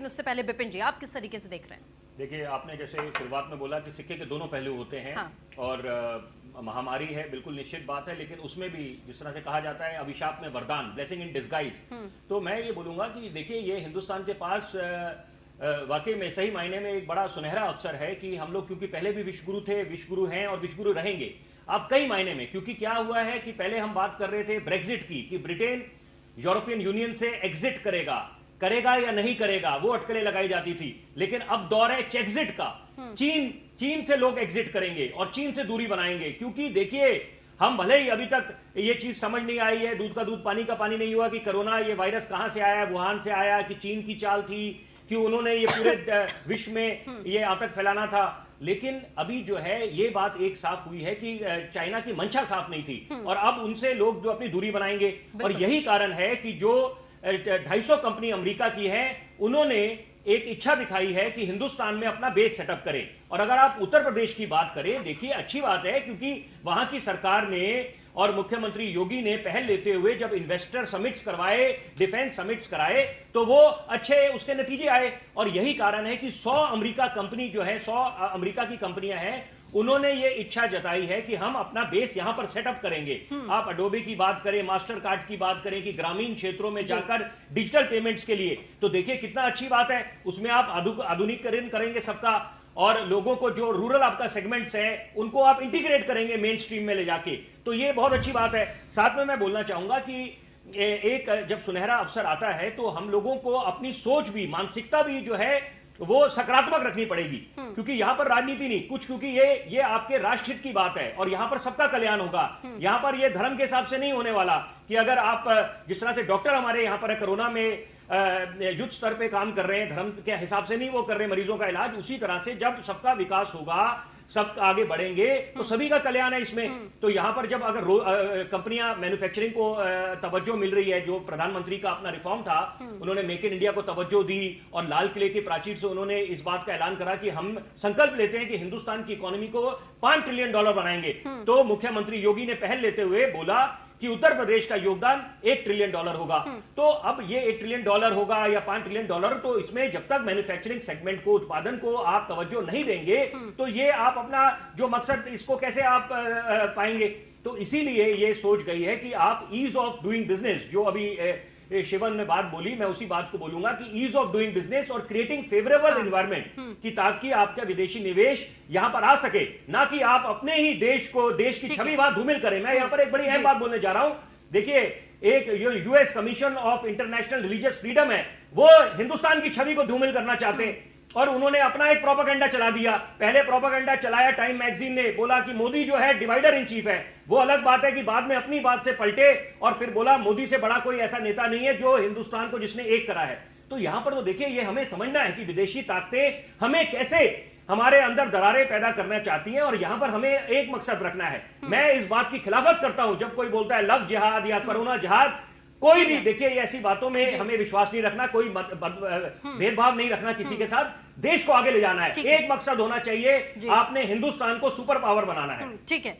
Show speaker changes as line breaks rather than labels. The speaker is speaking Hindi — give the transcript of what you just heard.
लेकिन उससे पहले विपिन जी, आप किस तरीके से देख रहे हैं?
देखिए, आपने जैसे शुरुआत में बोला कि सिक्के के दोनों पहलू होते हैं।
हाँ।
और महामारी है, बिल्कुल निश्चित बात है, लेकिन उसमें भी जिस तरह से कहा जाता है अभिशाप में वरदान, ब्लेसिंग इन डिस्गाइज। तो मैं ये बोलूंगा कि देखिए, ये हिंदुस्तान के पास वाकई में सही मायने में एक बड़ा सुनहरा अवसर है कि हम लोग, क्योंकि पहले भी विश्वगुरु थे, विश्वगुरु हैं और विश्वगुरु रहेंगे। अब कई मायने में, क्योंकि क्या हुआ है कि पहले हम बात कर रहे थे ब्रेक्जिट की, कि ब्रिटेन यूरोपियन यूनियन से एग्जिट करेगा या नहीं करेगा, वो अटकलें लगाई जाती थी। लेकिन अब दौर है चेक्जिट का। चीन से लोग एग्जिट करेंगे और चीन से दूरी बनाएंगे, क्योंकि देखिए, हम भले ही अभी तक ये चीज समझ नहीं आई है, दूध का दूध पानी का पानी नहीं हुआ कि कोरोना ये वायरस कहां से आया, वुहान से आया कि चीन की चाल थी कि उन्होंने ये पूरे विश्व में ये आतंक फैलाना था। लेकिन अभी जो है ये बात एक साफ हुई है कि चाइना की मंशा साफ नहीं थी, और अब उनसे लोग जो अपनी दूरी बनाएंगे। और यही कारण है कि जो 250 कंपनी अमेरिका की है, उन्होंने एक इच्छा दिखाई है कि हिंदुस्तान में अपना बेस सेटअप करें। और अगर आप उत्तर प्रदेश की बात करें, देखिए अच्छी बात है, क्योंकि वहां की सरकार ने और मुख्यमंत्री योगी ने पहल लेते हुए जब इन्वेस्टर समिट्स करवाए, डिफेंस समिट्स कराए, तो वो अच्छे उसके नतीजे आए। और यही कारण है कि 100 अमेरिका कंपनी जो है, 100 अमेरिका की कंपनियां हैं, उन्होंने ये इच्छा जताई है कि हम अपना बेस यहां पर सेटअप करेंगे। आप अडोबे की बात करें, मास्टर कार्ड की बात करें कि ग्रामीण क्षेत्रों में जाकर डिजिटल पेमेंट्स के लिए, तो देखिए कितना अच्छी बात है। उसमें आप आधुनिकीकरण करेंगे सबका, और लोगों को जो रूरल आपका सेगमेंट्स है उनको आप इंटीग्रेट करेंगे मेन स्ट्रीम में ले जाके, तो ये बहुत अच्छी बात है। साथ में मैं बोलना चाहूंगा कि एक जब सुनहरा अवसर आता है तो हम लोगों को अपनी सोच भी, मानसिकता भी जो है वो सकारात्मक रखनी पड़ेगी, क्योंकि यहां पर राजनीति नहीं कुछ, क्योंकि ये आपके राष्ट्र हित की बात है और यहां पर सबका कल्याण होगा। यहां पर ये धर्म के हिसाब से नहीं होने वाला कि अगर आप, जिस तरह से डॉक्टर हमारे यहां पर कोरोना में युद्ध स्तर पे काम कर रहे हैं, धर्म के हिसाब से नहीं वो कर रहे मरीजों का इलाज, उसी तरह से जब सबका विकास होगा, सब आगे बढ़ेंगे, तो सभी का कल्याण है इसमें। तो यहां पर जब अगर कंपनियां मैन्युफैक्चरिंग को तवज्जो मिल रही है, जो प्रधानमंत्री का अपना रिफॉर्म था, उन्होंने मेक इन इंडिया को तवज्जो दी और लाल किले के प्राचीर से उन्होंने इस बात का ऐलान करा कि हम संकल्प लेते हैं कि हिंदुस्तान की इकोनॉमी को $5 ट्रिलियन बनाएंगे। तो मुख्यमंत्री योगी ने पहल लेते हुए बोला कि उत्तर प्रदेश का योगदान $1 ट्रिलियन होगा। तो अब ये $1 ट्रिलियन होगा या $5 ट्रिलियन, तो इसमें जब तक मैन्युफैक्चरिंग सेगमेंट को, उत्पादन को आप तवज्जो नहीं देंगे, तो ये आप अपना जो मकसद, इसको कैसे आप पाएंगे। तो इसीलिए ये सोच गई है कि आप ईज ऑफ डूइंग बिजनेस, जो अभी शिवन ने बात बोली, मैं उसी बात को बोलूंगा कि ईज ऑफ डूइंग बिजनेस और क्रिएटिंग फेवरेबल एनवायरनमेंट, कि ताकि आपका विदेशी निवेश यहां पर आ सके, ना कि आप अपने ही देश की छवि वहां धूमिल करें। मैं यहां पर एक बड़ी अहम बात बोलने जा रहा हूं। देखिए, एक US commission of international religious freedom है, वो हिंदुस्तान की छवि को धूमिल करना चाहते हैं, और उन्होंने अपना एक प्रोपेगेंडा चला दिया। पहले प्रोपेगेंडा चलाया टाइम मैगजीन ने, बोला कि मोदी जो है डिवाइडर इन चीफ है। वो अलग बात है कि बाद में अपनी बात से पलटे और फिर बोला मोदी से बड़ा कोई ऐसा नेता नहीं है जो हिंदुस्तान को जिसने एक करा है। तो यहां पर तो देखिए, ये हमें समझना है कि विदेशी ताकतें हमें कैसे हमारे अंदर दरारें पैदा करना चाहती हैं, और यहां पर हमें एक मकसद रखना है। मैं इस बात की खिलाफत करता हूं जब कोई बोलता है लव जिहाद या कोरोना जिहाद। कोई भी, देखिए, ऐसी बातों में हमें विश्वास नहीं रखना, कोई भेदभाव नहीं रखना किसी के साथ। देश को आगे ले जाना है, एक मकसद होना चाहिए, आपने हिंदुस्तान को सुपर पावर बनाना है।
ठीक है।